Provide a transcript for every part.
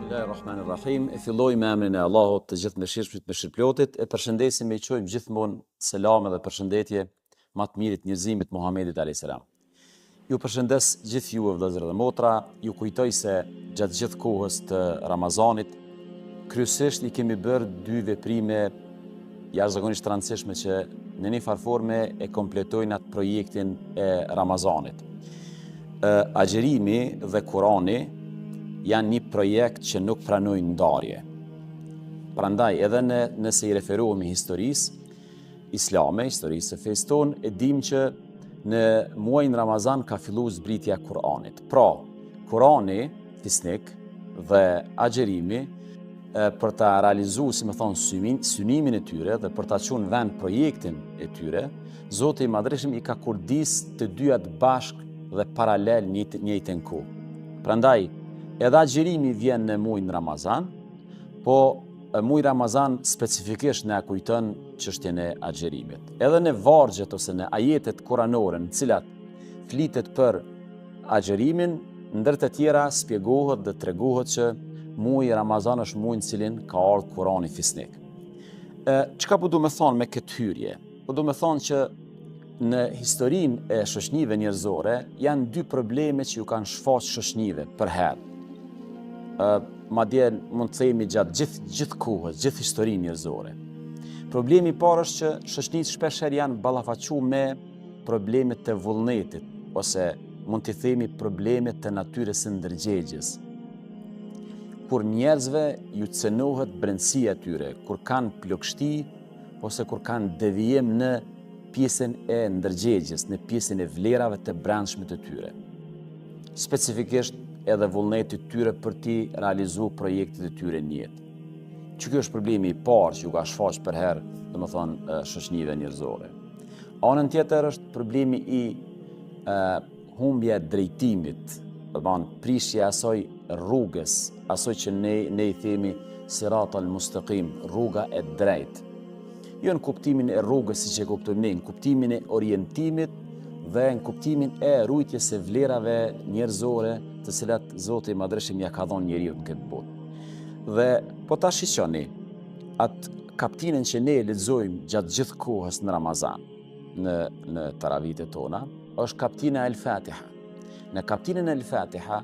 Bismillahirrahmanirrahim. E filloj me emrin e Allahut, të gjithë mëshirshmit, mëshirëplotit, e përshëndesim e i qojmë gjithmonë selam dhe përshëndetje më të mirit njerëzimit Muhamedit alayhis salam. Ju përshëndes gjithë ju vëllezër dhe motra, ju kujtoj se gjatë gjithë kohës të Ramazanit, kryesisht i kemi bërë dy veprime jashtëzakonisht të rëndësishme që në një farforme e kompletojnë atë projektin e Ramazanit. Agjerimi dhe Kurani janë një projekt që nuk pranojnë ndarje. Prandaj edhe nëse i referohemi historisë islame, historisë së fesë tonë, e dim që në muajin Ramazan ka filluar zbritja e Kuranit. Pra, Kurani, fisnik dhe agjerimi për ta realizuar, si më thon, synimin e tyre dhe për ta çuar vend projektin e tyre, Zoti i Madhreshëm i ka kurdis të dyat bashk dhe paralel njëjtën kohë. Prandaj edhe agjerimi vjen në muajin Ramazan, po muaji Ramazan specifikisht na kujton çështjen e agjerimit. Edhe në vargjet ose në ajetet kuranore në cilat flitet për agjerimin, ndër të tjera spjegohet dhe tregohet që muaji Ramazan është muaji në cilin ka ardhur Kurani fisnik. Çka po du me thonë me këtë hyrje? Po du me thonë që në historinë e shoqënive njerëzore janë dy probleme që ju kanë shfaqur shoqënive për herë. Madje mund të themi gjatë gjithë kohës, gjithë historinë njerëzore. Problemi i parë është që shoqënitë shpeshherë janë ballafaqur me problemet të vullnetit, ose mund të themi problemet të natyrës së ndërgjegjes. Kur njerëzve ju cënohet brendësia e tyre, kur kanë plagështi ose kur kanë devijim në pjesën e ndërgjegjes, në pjesën e vlerave të brendshme të tyre. Specifikisht edhe vullnetit tyre për t'i realizuar projektet e tyre në jetë. Që kjo është problemi i parë që ju ka shfaqur për herë, domethënë shoqënive njerëzore. Anën tjetër është problemi i humbja e drejtimit, domethënë prishja e asaj rrugës, asaj që ne i themi siratal mustaqim, rruga e drejtë. Jo në kuptimin e rrugës siç e kuptojmë ne, në kuptimin e orientimit dhe në kuptimin e rujtjes së vlerave njerëzore të cilat Zoti i Madhreshëm ja ka dhënë njeriu në këtë botë. Dhe po ta shiqoni atë kaptinën që ne lexojmë gjatë gjithë kohës në Ramazan, në taravitet tona, është kaptina El Fatiha. Në kaptinën El Fatiha,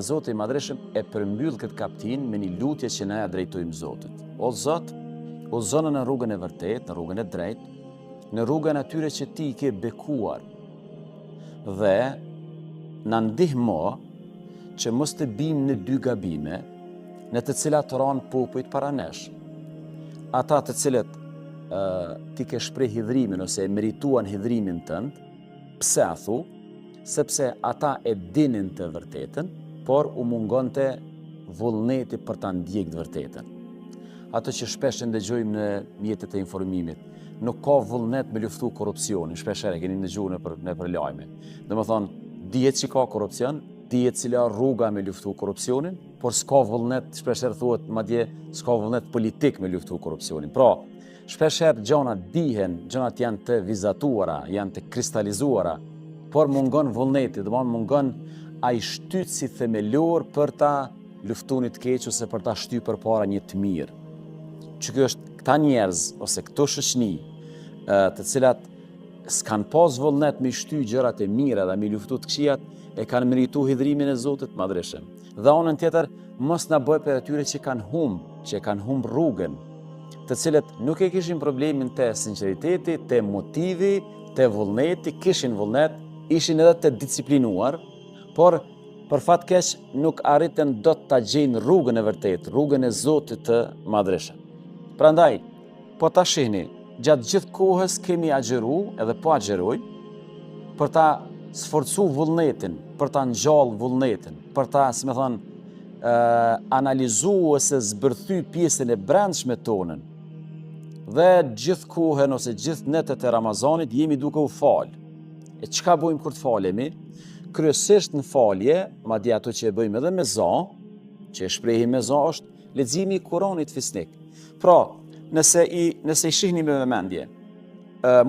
Zoti i Madhreshëm e përmbyll këtë kaptinë me një lutje që ne ja drejtojmë Zotit. O Zot, udhëzona në rrugën e vërtetë, në rrugën e drejtë, në rrugën atyre që ti i ke bekuar, dhe na ndihmo që mos të bim në dy gabime, në të cilat ranë popujt para nesh. Ata të cilët ti ke shpreh hidhrimin ose e merituan hidhrimin tënd, pse a thu? Sepse ata e dinin të vërtetën, por u mungonte vullneti për ta ndjekë të vërtetën. Ato që shpesh ndëgjojmë në mjetet e informimit, nuk ka vullnet me luftu korrupsionin, shpeshherë keni ndëgjuar nëpër lajme. Domethënë, dihet që ka korrupsion, dihet cila rruga me luftu korrupsionin, por s'ka vullnet, shpeshherë thuhet madje s'ka vullnet politik me luftu korrupsionin. Pra, shpeshherë gjanat dihen, gjanat janë të vizatuara, janë të kristalizuara, por mungon vullneti, domethënë mungon ai shtytsi themelor për ta luftuar të keq ose për ta shtyr përpara një të mirë. Që kjo është këta njerëz ose këto shoqëni të cilat s'kan pas vullnet me shty gjërat e mira dhe me luftu të këqijat, e kanë merituar hidhrimin e Zotit të Madhreshëm. Dhe anën tjetër, mos na bëj për atyre që kanë humb rrugën, të cilët nuk e kishin problemin të sinqeriteti, të motivi, të vullneti, kishin vullnet, ishin edhe të disiplinuar, por për fat keq nuk arritën dot ta gjejnë rrugën e vërtetë, rrugën e Zotit të Madhreshëm. Prandaj, po ta shihni, gjatë gjithë kohës kemi agjeru, edhe po agjerojmë, për ta sforcu vullnetin, për ta ngjall vullnetin, për ta, si më thon, analizu ose zbërthy pjesën e brendshme tonën. Dhe gjithë kohën ose gjithë netët e Ramazanit jemi duke u falë. E çka bëjmë kur të falemi? Kryesisht në falje, madje ato që e bëjmë edhe me za, që e shprehim me za, është leximi i Kuranit fisnik. Pra, nëse i shihni me vëmendje,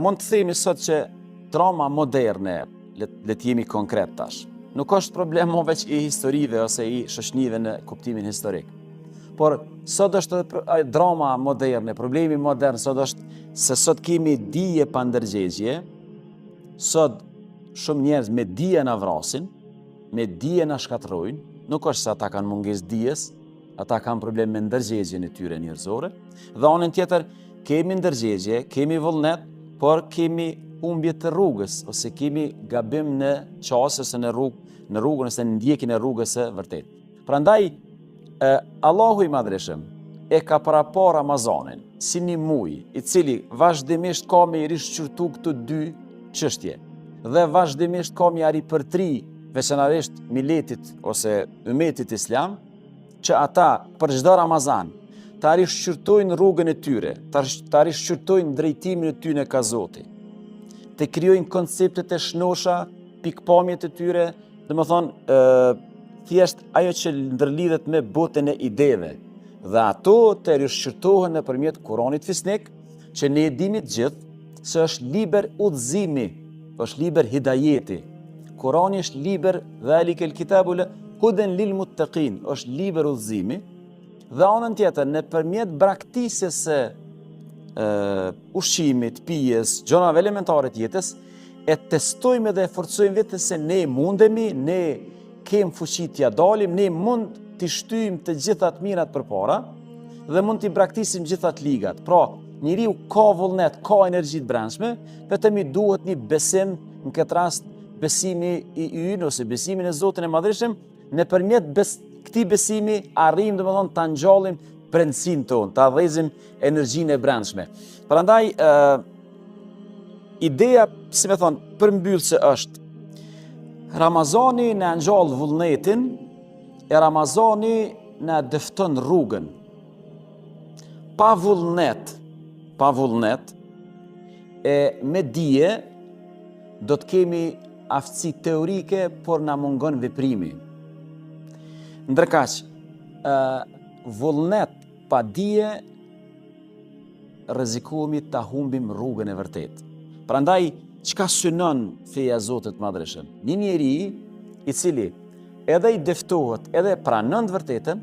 mund të themi sot që trama moderne, le të jemi konkret tash, nuk është problem më veç i historive ose i shoqënive në kuptimin historik. Por sot është edhe drama moderne, problemi modern sot është se sot kemi dije pa ndërgjegje, sot shumë njerëz me dije na vrasin, me dije na shkatrojnë, nuk është se ata kanë mungesë dijes, ata kanë problem me ndërgjegjen e tyre njerëzore, dhe anën tjetër kemi ndërgjegje, kemi vullnet, por kemi humbje të rrugës, ose kemi gabim në qasë ose në rrugën ose në ndjekjen e rrugës së vërtet. Prandaj Allahu i Madhreshëm e ka parapar Ramazanin si një muaj i cili vazhdimisht ka me i rishqyrtu këto dy çështje dhe vazhdimisht ka me i ripërtri veçanërisht miletit ose ummetit islam, që ata për çdo Ramazan ta rishqyrtojnë rrugën e tyre, ta rishqyrtojnë drejtimin e tyre ka Zoti, të krijojnë konceptet e shnosha, pikpamjet e tyre, domethënë thjesht ajo që ndërlidhet me botën e ideve, dhe ato të rishqyrtohen nëpërmjet Kuranit fisnik, që ne e dini të gjithë se është liber udhëzimi, është liber hidajeti. Kurani është liber dhalikel kitabul huden lil muttaqin, është liber udhëzimi, dhe anën tjetër nëpërmjet braktisjes së ushqimit, pijes, gjonave elementare të jetës, e testojmë dhe e forcojmë vetë se ne mundemi, ne kemë fuqi t'ja dalim, ne mund t'i shtyjmë të gjithat mirat përpara dhe mund t'i braktisim gjithat ligat. Pra, njeriu ka vullnet, ka energji të brendshme, vetëm i duhet një besim, në këtë rast besimi i ynë ose besimin e Zotin e Madhreshëm, nëpërmjet këtij besimi arrijmë domethënë ta ngjallim brendësinë tonë, ta dhezim energjinë e brendshme. Prandaj ideja, si më thon, përmbyllse është Ramazani në ngjall vullnetin, e Ramazani në dëfton rrugën. Pa vullnet, e me dije, do të kemi aftësi teorike, por na mungon veprimi. Ndërkaq, vullnet pa dije, rrezikohemi ta humbim rrugën e vërtetë. Prandaj, çka synon feja e Zotit Madhreshëm? Një njeri i cili edhe i deftohet, edhe pranon të vërtetën,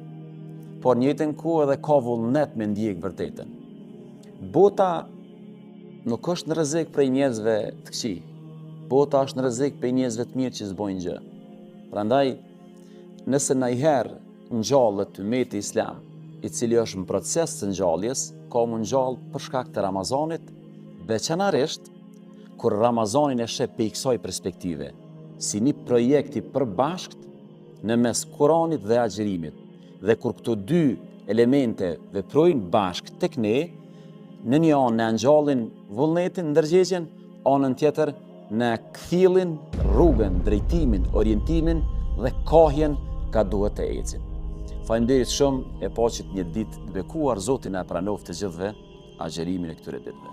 por njëjtën kohë edhe ka vullnet me ndjek vërtetën. Bota nuk është në rrezik prej njerëzve të këqij. Bota është në rrezik prej njerëzve të mirë që s'bojnë gjë. Prandaj, nëse ndonjëherë ngjallet ummeti islam, i cili është në proces të ngjalljes, ka mu ngjall për shkak të Ramazanit, veçanërisht kur Ramazanin e sheh pe kësaj perspektive, si një projekt i përbashkët në mes Kuranit dhe agjërimit. Dhe kur këto dy elemente veprojnë bashkë tek ne, në një anë në ngjallin vullnetin, ndërgjegjen, anën tjetër në kthillin, rrugën, drejtimin, orientimin dhe kohjen ka duhet të ecin. Faleminderit shumë, e paqit një ditë të bekuar, Zoti na pranoft të gjithëve agjërimin e këtyre ditëve.